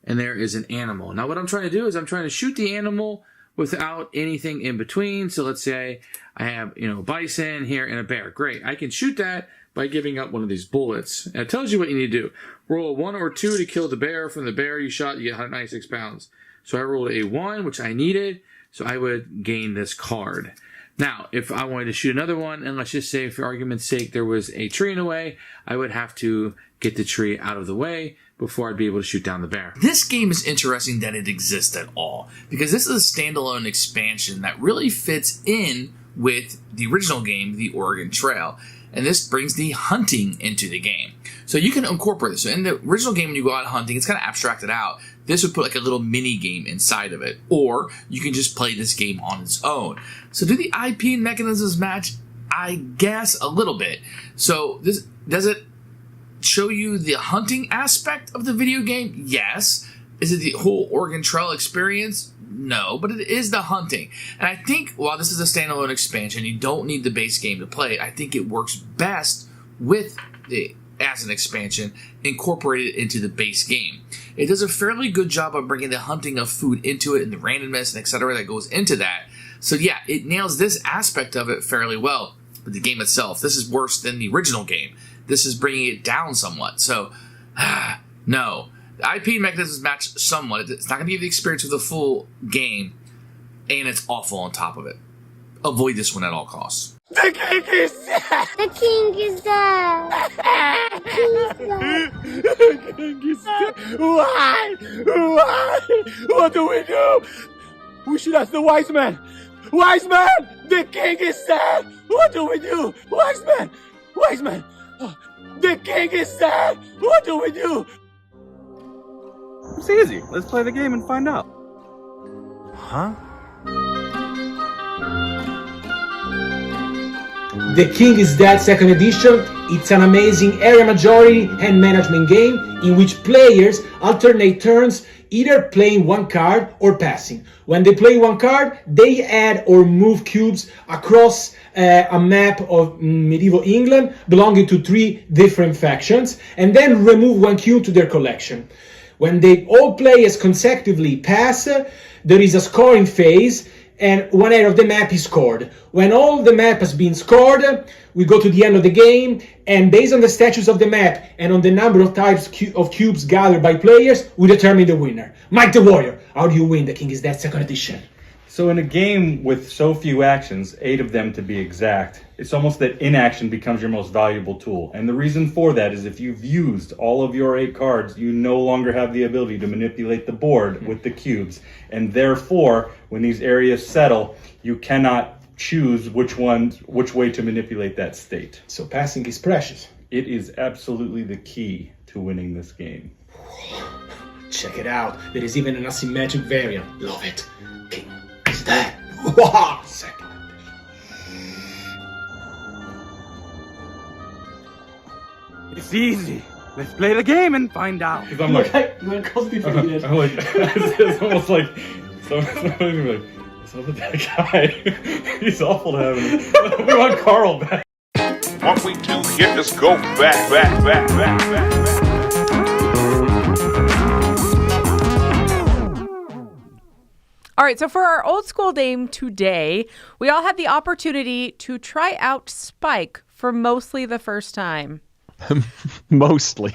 and there is an animal. Now what I'm trying to do is I'm trying to shoot the animal without anything in between. So let's say I have, a bison here and a bear. Great. I can shoot that by giving up one of these bullets. And it tells you what you need to do. Roll a 1 or 2 to kill the bear. From the bear you shot, you get 196 pounds. So I rolled a 1, which I needed, so I would gain this card. Now, if I wanted to shoot another one, and let's just say for argument's sake there was a tree in the way, I would have to get the tree out of the way before I'd be able to shoot down the bear. This game is interesting that it exists at all, because this is a standalone expansion that really fits in with the original game, the Oregon Trail. And this brings the hunting into the game. So you can incorporate this. So in the original game, when you go out hunting, it's kind of abstracted out. This would put like a little mini game inside of it. Or you can just play this game on its own. So do the IP mechanisms match? I guess a little bit. So does it show you the hunting aspect of the video game? Yes. Is it the whole Oregon Trail experience? No, but it is the hunting. And I think while this is a standalone expansion, you don't need the base game to play it. I think it works best as an expansion, incorporated into the base game. It does a fairly good job of bringing the hunting of food into it and the randomness and etc. that goes into that. So yeah, it nails this aspect of it fairly well. But the game itself, this is worse than the original game. This is bringing it down somewhat. So, no. The IP mechanisms match somewhat. It's not going to give you the experience of the full game, and it's awful on top of it. Avoid this one at all costs. The king is dead! The king is dead! The king is dead! The king is dead! Why? Why? What do we do? We should ask the wise man! Wise man! The king is dead! What do we do? Wise man! Wise man! The king is dead! What do we do? It's easy. Let's play the game and find out. Huh? The King is Dead 2nd Edition. It's an amazing area majority and management game in which players alternate turns either playing one card or passing. When they play one card, they add or move cubes across a map of medieval England belonging to 3 different factions, and then remove 1 cube to their collection. When they all players consecutively pass, there is a scoring phase, and one area of the map is scored. When all the map has been scored, we go to the end of the game, and based on the status of the map and on the number of types of cubes gathered by players, we determine the winner. Mike the Warrior, how do you win The King is Dead 2nd Edition? So in a game with so few actions, 8 of them to be exact, it's almost that inaction becomes your most valuable tool. And the reason for that is if you've used all of your 8 cards, you no longer have the ability to manipulate the board with the cubes. And therefore, when these areas settle, you cannot choose which way to manipulate that state. So passing is precious. It is absolutely the key to winning this game. Check it out. There is even an asymmetric variant. Love it. King is Dead. Wow. Second edition. It's easy. Let's play the game and find out. Because I'm like, it's almost like somebody's like, what's up with that guy? He's awful to have him. We want Carl back. What we do here is go back. All right, so for our old school game today, we all had the opportunity to try out Spike for mostly the first time. Mostly.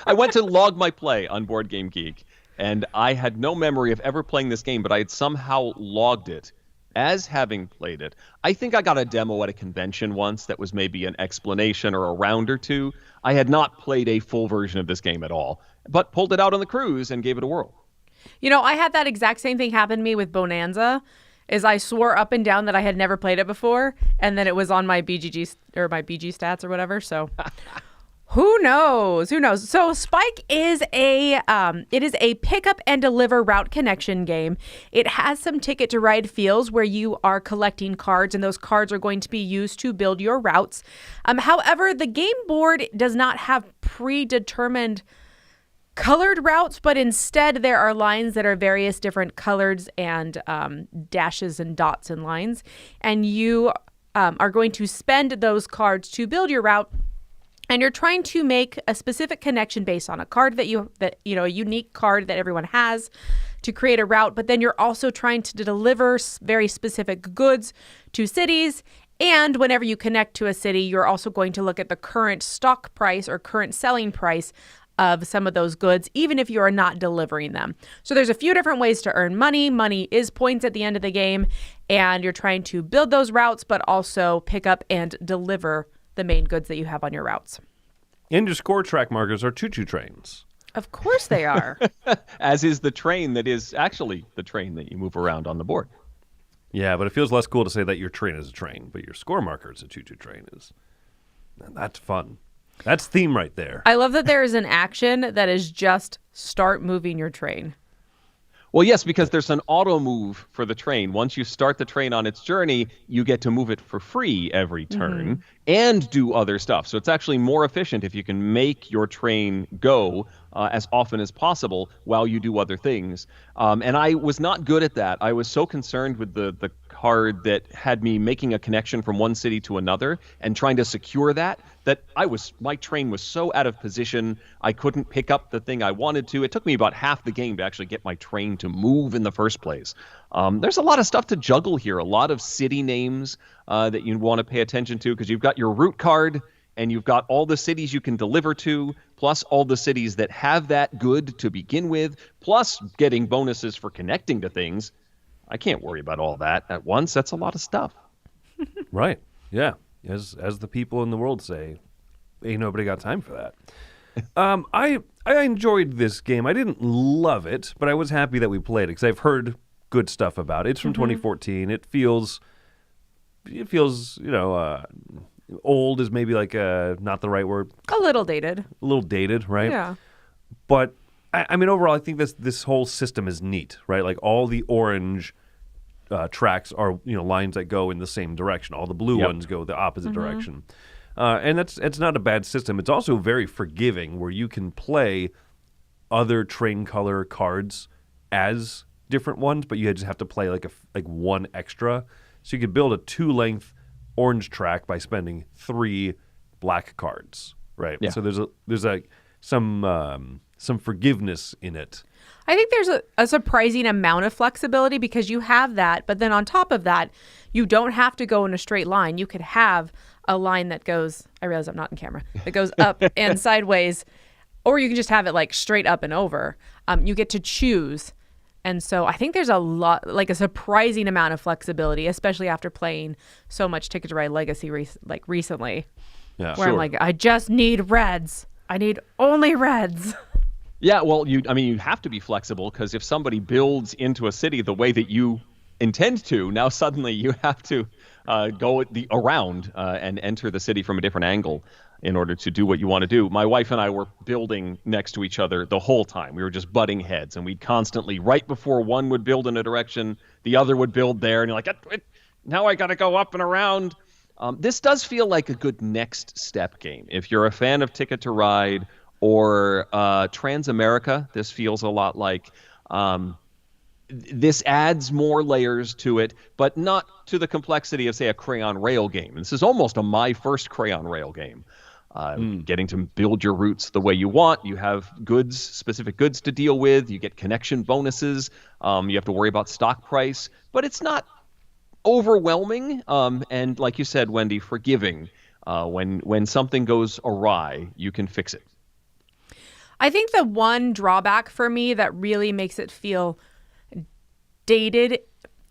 I went to log my play on Board Game Geek, and I had no memory of ever playing this game, but I had somehow logged it as having played it. I think I got a demo at a convention once that was maybe an explanation or a round or two. I had not played a full version of this game at all, but pulled it out on the cruise and gave it a whirl. You know, I had that exact same thing happen to me with Bonanza, is I swore up and down that I had never played it before, and then it was on my BGG or my BG stats or whatever, so who knows? So Spike is it is a pick up and deliver route connection game. It has some Ticket to Ride feels where you are collecting cards, and those cards are going to be used to build your routes. However, the game board does not have predetermined colored routes, but instead there are lines that are various different colors and dashes and dots and lines, and you are going to spend those cards to build your route, and you're trying to make a specific connection based on a card that a unique card that everyone has to create a route, but then you're also trying to deliver very specific goods to cities. And whenever you connect to a city, you're also going to look at the current stock price or current selling price of some of those goods, even if you are not delivering them. So there's a few different ways to earn money. Money is points at the end of the game, and you're trying to build those routes, but also pick up and deliver the main goods that you have on your routes. And your score track markers are choo-choo trains. Of course they are. As is the train that is actually the train that you move around on the board. Yeah, but it feels less cool to say that your train is a train, but your score marker is a choo-choo train. That's fun. That's theme right there. I love that there is an action that is just start moving your train. Well, yes, because there's an auto move for the train. Once you start the train on its journey, you get to move it for free every turn and do other stuff. So it's actually more efficient if you can make your train go as often as possible while you do other things. And I was not good at that. I was so concerned with the card that had me making a connection from one city to another and trying to secure that my train was so out of position, I couldn't pick up the thing I wanted to. It took me about half the game to actually get my train to move in the first place. There's a lot of stuff to juggle here, a lot of city names that you want to pay attention to, because you've got your route card and you've got all the cities you can deliver to, plus all the cities that have that good to begin with, plus getting bonuses for connecting to things. I can't worry about all that at once. That's a lot of stuff. Right. Yeah. As the people in the world say, ain't nobody got time for that. I enjoyed this game. I didn't love it, but I was happy that we played it because I've heard good stuff about it. It's from 2014. It feels old is maybe like not the right word. A little dated. A little dated, right? Yeah. But I mean, overall, I think this whole system is neat, right? Like all the orange tracks are lines that go in the same direction. All the blue ones go the opposite direction, and it's not a bad system. It's also very forgiving, where you can play other train color cards as different ones, but you just have to play like one extra. So you could build a 2-length orange track by spending 3 black cards, right? Yeah. So there's some forgiveness in it. I think there's a surprising amount of flexibility because you have that, but then on top of that, you don't have to go in a straight line. You could have a line that goes, I realize I'm not in camera, that goes up and sideways, or you can just have it like straight up and over. You get to choose. And so I think there's a surprising amount of flexibility, especially after playing so much Ticket to Ride Legacy recently. Yeah, where I'm like, I just need reds. I need only reds. Yeah, well, you have to be flexible because if somebody builds into a city the way that you intend to, now suddenly you have to go around and enter the city from a different angle in order to do what you want to do. My wife and I were building next to each other the whole time. We were just butting heads, and we'd constantly, right before one would build in a direction, the other would build there, and you're like, now I got to go up and around. This does feel like a good next step game. If you're a fan of Ticket to Ride or Transamerica, this feels a lot like this adds more layers to it, but not to the complexity of, say, a Crayon Rail game. This is almost my first Crayon Rail game. Getting to build your routes the way you want. You have specific goods to deal with. You get connection bonuses. You have to worry about stock price, but it's not overwhelming. And like you said, Wendy, forgiving. When something goes awry, you can fix it. I think the one drawback for me that really makes it feel dated,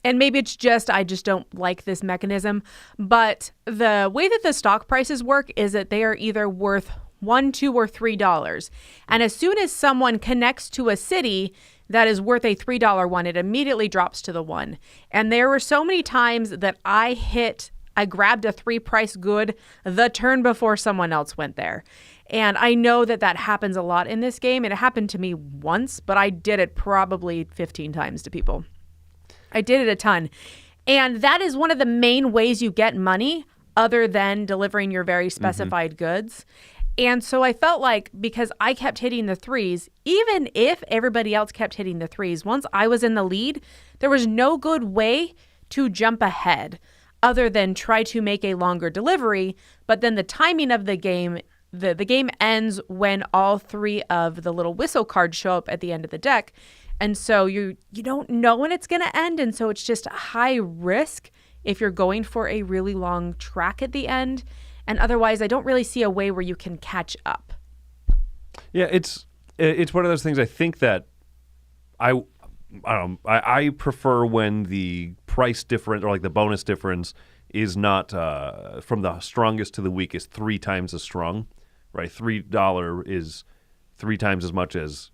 and maybe it's I just don't like this mechanism, but the way that the stock prices work is that they are either worth $1, $2, or $3. And as soon as someone connects to a city that is worth a $3 one, it immediately drops to the 1. And there were so many times that I grabbed a 3-price good the turn before someone else went there. And I know that happens a lot in this game. And it happened to me once, but I did it probably 15 times to people. I did it a ton. And that is one of the main ways you get money other than delivering your very specified goods. And so I felt like because I kept hitting the 3s, even if everybody else kept hitting the 3s, once I was in the lead, there was no good way to jump ahead other than try to make a longer delivery. But then the timing of the game, the game ends when all 3 of the little whistle cards show up at the end of the deck. And so you don't know when it's going to end. And so it's just high risk if you're going for a really long track at the end. And otherwise, I don't really see a way where you can catch up. Yeah, it's one of those things I think that I prefer when the price difference or like the bonus difference is not from the strongest to the weakest 3 times as strong, right? $3 is 3 times as much as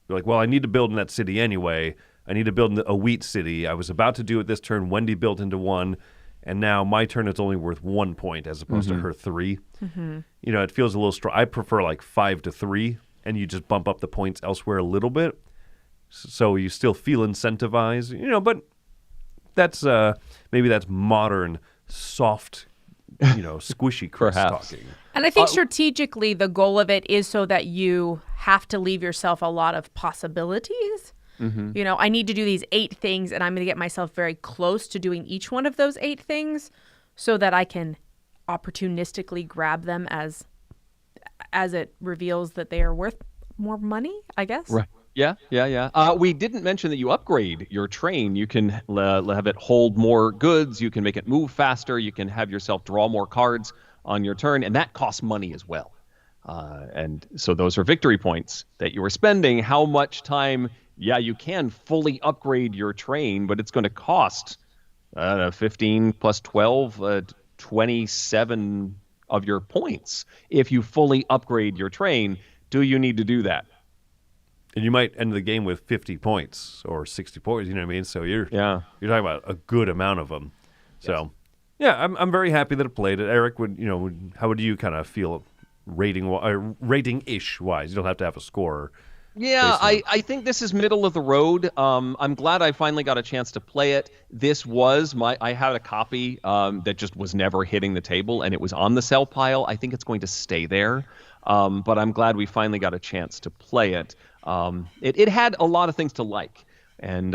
you're like, well, I need to build in that city anyway. I need to build in a wheat city. I was about to do it this turn. Wendy built into 1, and now my turn is only worth 1 point as opposed to her 3. You know, it feels a little strong. I prefer like 5 to 3, and you just bump up the points elsewhere a little bit, so you still feel incentivized. You know, but that's maybe that's modern, soft, squishy Chris talking. And I think strategically, the goal of it is so that you have to leave yourself a lot of possibilities. I need to do these 8 things, and I'm going to get myself very close to doing each one of those 8 things so that I can opportunistically grab them as it reveals that they are worth more money, I guess. Right. Yeah. We didn't mention that you upgrade your train. You can have it hold more goods. You can make it move faster. You can have yourself draw more cards on your turn, and that costs money as well. And so those are victory points that you are spending. How much time? Yeah, you can fully upgrade your train, but it's going to cost 15 plus 12, 27 of your points. If you fully upgrade your train, do you need to do that? And you might end the game with 50 points or 60 points, you know what I mean? So you're talking about a good amount of them. So, yeah, I'm very happy that it played it. Eric, how would you kind of feel rating-ish wise? You don't have to have a score. Yeah, I think this is middle of the road. I'm glad I finally got a chance to play it. This was I had a copy that just was never hitting the table, and it was on the sell pile. I think it's going to stay there, but I'm glad we finally got a chance to play it. It had a lot of things to like, and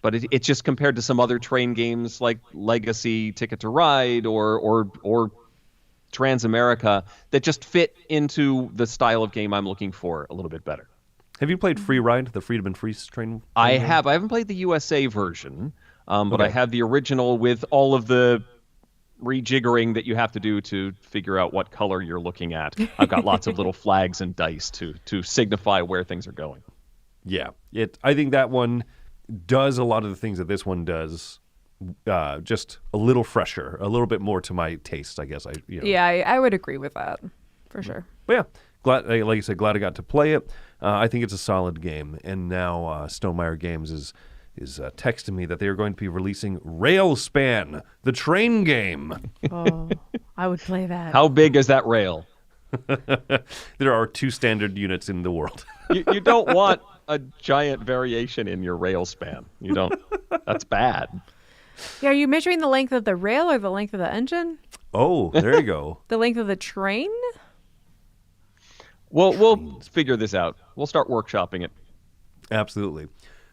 but it's just compared to some other train games like Legacy, Ticket to Ride, or Transamerica that just fit into the style of game I'm looking for a little bit better. Have you played Free Ride, the Freedom and Freeze train? I have. I haven't played the USA version, but I have the original with all of the rejiggering that you have to do to figure out what color you're looking at. I've got lots of little flags and dice to signify where things are going. Yeah, I think that one does a lot of the things that this one does, just a little fresher, a little bit more to my taste, I guess. Yeah, I would agree with that, for sure. But yeah, glad, like you said, glad I got to play it. I think it's a solid game, and now Stonemaier Games is texting me that they are going to be releasing Railspan, the train game. Oh, I would play that. How big is that rail? There are 2 standard units in the world. You don't want a giant variation in your rail span. You don't. That's bad. Yeah, are you measuring the length of the rail or the length of the engine? Oh, there you go. The length of the train? Well, we'll figure this out. We'll start workshopping it. Absolutely.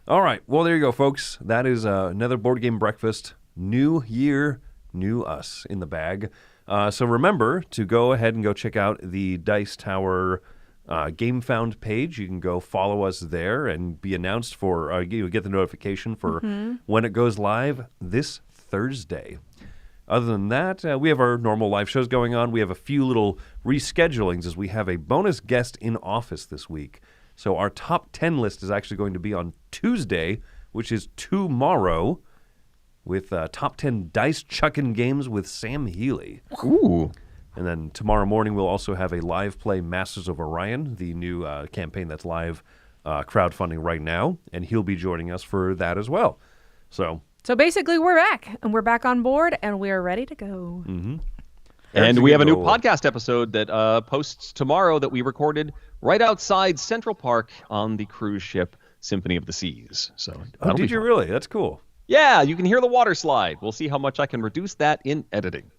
All right. Well, there you go, folks. That is another Board Game Breakfast. New year, new us in the bag. So remember to go ahead and go check out the Dice Tower Gamefound page. You can go follow us there and be announced for, you get the notification for when it goes live this Thursday. Other than that, we have our normal live shows going on. We have a few little reschedulings as we have a bonus guest in office this week. So our top 10 list is actually going to be on Tuesday, which is tomorrow, with top 10 dice chucking games with Sam Healy. Ooh. And then tomorrow morning, we'll also have a live play Masters of Orion, the new campaign that's live crowdfunding right now. And he'll be joining us for that as well. So basically, we're back, and we're back on board, and we're ready to go. Mm-hmm. And we have a new podcast episode that posts tomorrow that we recorded right outside Central Park on the cruise ship Symphony of the Seas. So, did you really? That's cool. Yeah, you can hear the water slide. We'll see how much I can reduce that in editing.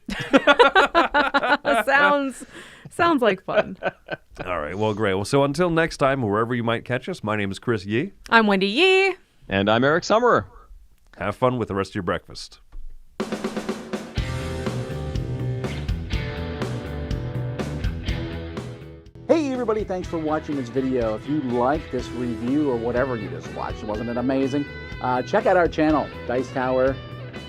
Sounds like fun. All right, well, great. Well, so until next time, wherever you might catch us, my name is Chris Yi. I'm Wendy Yi. And I'm Eric Summerer. Have fun with the rest of your breakfast. Hey everybody, thanks for watching this video. If you liked this review or whatever you just watched, wasn't it amazing? Check out our channel, Dice Tower.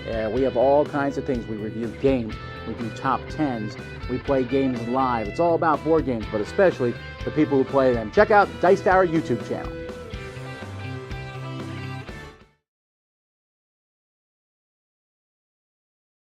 We have all kinds of things. We review games, we do top 10s, we play games live. It's all about board games, but especially the people who play them. Check out Dice Tower YouTube channel.